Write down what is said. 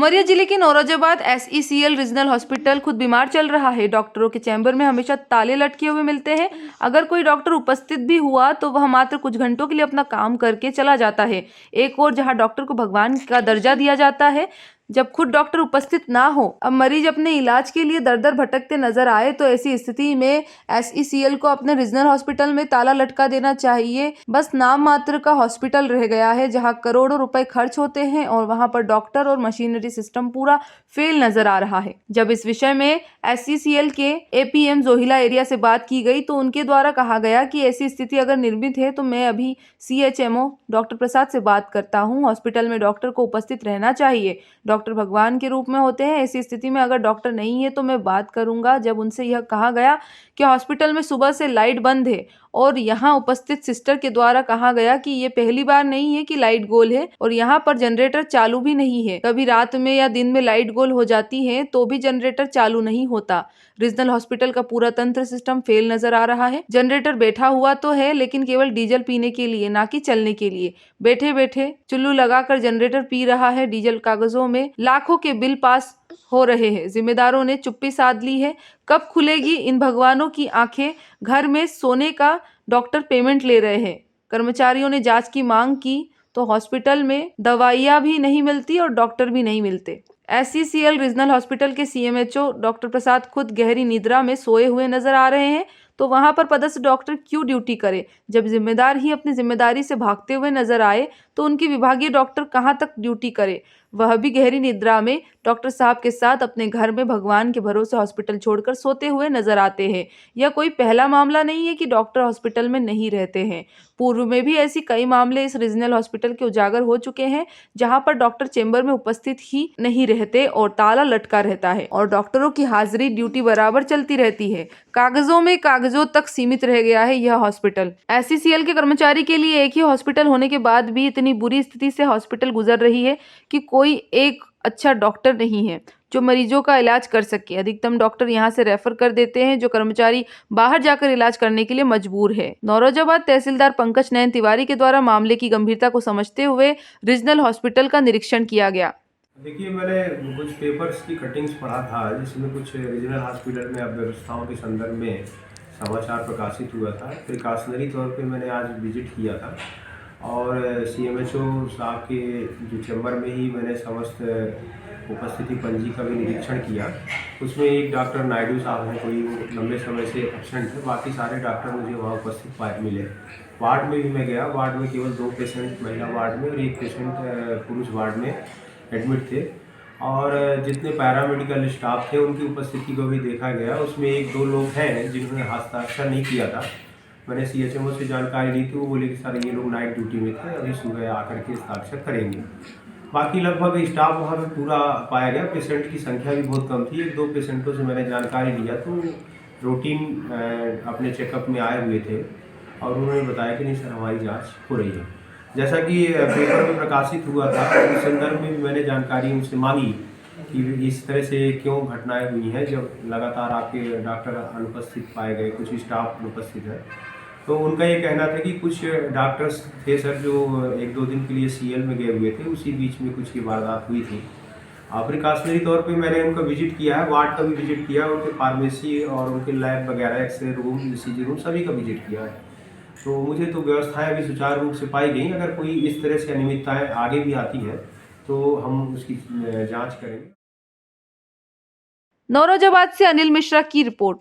उमरिया जिले के Naurozabad SECL regional hospital खुद बीमार चल रहा है। डॉक्टरों के चैम्बर में हमेशा ताले लटके हुए मिलते हैं। अगर कोई डॉक्टर उपस्थित भी हुआ तो वह मात्र कुछ घंटों के लिए अपना काम करके चला जाता है। एक और जहां डॉक्टर को भगवान का दर्जा दिया जाता है, जब खुद डॉक्टर उपस्थित ना हो, अब मरीज अपने इलाज के लिए दर दर भटकते नजर आए तो ऐसी स्थिति में SECL को अपने रीजनल हॉस्पिटल में ताला लटका देना चाहिए। बस नाम मात्र का हॉस्पिटल रह गया है, जहां करोड़ों रुपए खर्च होते हैं और वहां पर डॉक्टर और मशीनरी सिस्टम पूरा फेल नजर आ रहा है। जब इस विषय में SECL के APM जोहिला एरिया से बात की गई तो उनके द्वारा कहा गया कि ऐसी स्थिति अगर निर्मित है तो मैं अभी CHMO डॉक्टर प्रसाद से बात करता हूं। हॉस्पिटल में डॉक्टर को उपस्थित रहना चाहिए। डॉक्टर भगवान के रूप में होते हैं। ऐसी स्थिति में अगर डॉक्टर नहीं है तो मैं बात करूंगा। जब उनसे यह कहा गया कि हॉस्पिटल में सुबह से लाइट बंद है और यहाँ उपस्थित सिस्टर के द्वारा कहा गया कि ये पहली बार नहीं है कि लाइट गोल है और यहाँ पर जनरेटर चालू भी नहीं है। कभी रात में या दिन में लाइट गोल हो जाती है तो भी जनरेटर चालू नहीं होता। रीजनल हॉस्पिटल का पूरा तंत्र सिस्टम फेल नजर आ रहा है। जनरेटर बैठा हुआ तो है लेकिन केवल डीजल पीने के लिए, ना कि चलने के लिए। बैठे बैठे चुल्लू लगाकर जनरेटर पी रहा है। डीजल कागजों में लाखों के बिल पास हो रहे हैं। जिम्मेदारों ने चुप्पी साध ली है। कब खुलेगी इन भगवानों की आंखें? घर में सोने का डॉक्टर पेमेंट ले रहे हैं। कर्मचारियों ने जांच की मांग की तो हॉस्पिटल में दवाइयां भी नहीं मिलती और डॉक्टर भी नहीं मिलते। SECL रीजनल हॉस्पिटल के CMHO डॉक्टर प्रसाद खुद गहरी निद्रा में सोए हुए नजर आ रहे हैं, तो वहां पर पदस्थ डॉक्टर क्यों ड्यूटी करे? जब जिम्मेदार ही अपनी जिम्मेदारी से भागते हुए नजर आए तो उनकी विभागीय डॉक्टर कहां तक ड्यूटी करे? वह भी गहरी निद्रा में डॉक्टर साहब के साथ अपने घर में भगवान के भरोसे हॉस्पिटल छोड़कर सोते हुए नजर आते हैं। यह कोई पहला मामला नहीं है कि डॉक्टर हॉस्पिटल में नहीं रहते हैं। पूर्व में भी ऐसी कई मामले इस रीजनल हॉस्पिटल के उजागर हो चुके हैं, जहां पर डॉक्टर चेंबर में उपस्थित ही नहीं रहते और ताला लटका रहता है और डॉक्टरों की हाजिरी ड्यूटी बराबर चलती रहती है। कागजों में कागजों तक सीमित रह गया है यह हॉस्पिटल। SECL के कर्मचारी के लिए एक ही हॉस्पिटल होने के बाद भी इतनी बुरी स्थिति से हॉस्पिटल गुजर रही है कि कोई एक अच्छा डॉक्टर नहीं है जो मरीजों का इलाज कर सके। अधिकतम डॉक्टर यहां से रेफर कर देते हैं, जो कर्मचारी बाहर जाकर इलाज करने के लिए मजबूर है। नौरोजाबाद तहसीलदार पंकज नयन तिवारी के द्वारा मामले की गंभीरता को समझते हुए रीजनल हॉस्पिटल का निरीक्षण किया गया। देखिए, मैंने कुछ पेपर्स की कटिंग्स पढ़ा था जिसमें कुछ रीजनल हॉस्पिटल में अव्यवस्थाओं के संदर्भ में समाचार प्रकाशित हुआ था। प्रिकॉशनरी तौर पे मैंने आज विजिट किया था और CMHO साहब के जो चैम्बर में ही मैंने समस्त उपस्थिति पंजी का भी निरीक्षण किया। उसमें एक डॉक्टर नायडू साहब हैं, कोई लंबे समय से एब्सेंट है, बाकी सारे डॉक्टर मुझे वहाँ उपस्थित मिले। वार्ड में भी मैं गया, वार्ड में केवल 2 पेशेंट महिला वार्ड में और 1 पेशेंट पुरुष वार्ड में एडमिट थे और जितने पैरामेडिकल स्टाफ थे उनकी उपस्थिति को भी देखा गया। उसमें 1-2 लोग हैं जिन्होंने हस्ताक्षर नहीं किया था। मैंने CHMO से जानकारी ली थी, वो बोले कि सर ये लोग नाइट ड्यूटी में थे, अभी सुबह आकर के हस्ताक्षर करेंगे। बाकी लगभग स्टाफ वहाँ पे पूरा पाया गया। पेशेंट की संख्या भी बहुत कम थी। 1-2 पेशेंटों से मैंने जानकारी लिया तो रूटीन अपने चेकअप में आए हुए थे और उन्होंने बताया कि नहीं सर हमारी जाँच हो रही है। जैसा कि पेपर में प्रकाशित हुआ था उस संदर्भ में भी मैंने जानकारी उनसे मांगी कि इस तरह से क्यों घटनाएं हुई हैं जब लगातार आपके डॉक्टर अनुपस्थित पाए गए, कुछ स्टाफ अनुपस्थित है। तो उनका ये कहना था कि कुछ डॉक्टर्स थे सर जो 1-2 दिन के लिए CL में गए हुए थे, उसी बीच में कुछ ये वारदात हुई थी। प्रिकॉशनरी तौर पे मैंने उनका विजिट किया है, वार्ड का भी विजिट किया, उनके फार्मेसी और उनके लैब वगैरह, एक्सरे रूम, ECG रूम सभी का विजिट किया है। तो मुझे तो व्यवस्थाएं अभी सुचारू रूप से पाई गई। अगर कोई इस तरह से अनियमितताएं आगे भी आती है तो हम उसकी जांच करेंगे। नौरोजाबाद से अनिल मिश्रा की रिपोर्ट।